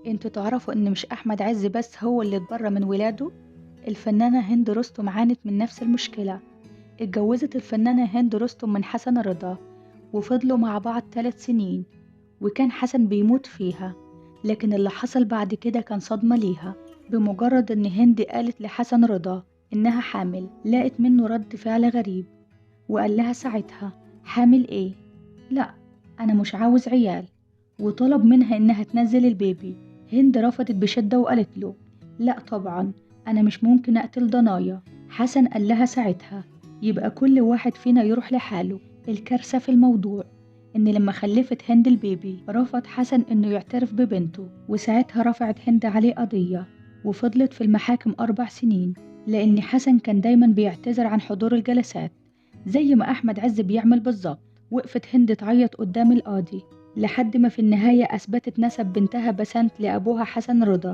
انتوا تعرفوا ان مش احمد عز بس هو اللي اتبرى من ولاده. الفنانة هند رستم عانت من نفس المشكلة. اتجوزت الفنانة هند رستم من حسن رضا، وفضلوا مع بعض 3 سنين، وكان حسن بيموت فيها. لكن اللي حصل بعد كده كان صدمة ليها. بمجرد ان هند قالت لحسن رضا انها حامل، لقت منه رد فعل غريب، وقال لها ساعتها: حامل ايه؟ لا، انا مش عاوز عيال. وطلب منها انها تنزل البيبي. هند رفضت بشدة وقالت له: لا طبعا، انا مش ممكن اقتل ضنايا. حسن قال لها ساعتها: يبقى كل واحد فينا يروح لحاله. الكارثة في الموضوع ان لما خلفت هند البيبي رفض حسن انه يعترف ببنته، وساعتها رفعت هند عليه قضية، وفضلت في المحاكم 4 سنين، لان حسن كان دايما بيعتذر عن حضور الجلسات زي ما احمد عز بيعمل بالظبط. وقفت هند تعيط قدام القاضي لحد ما في النهاية أثبتت نسب بنتها بسنت لأبوها حسن رضا.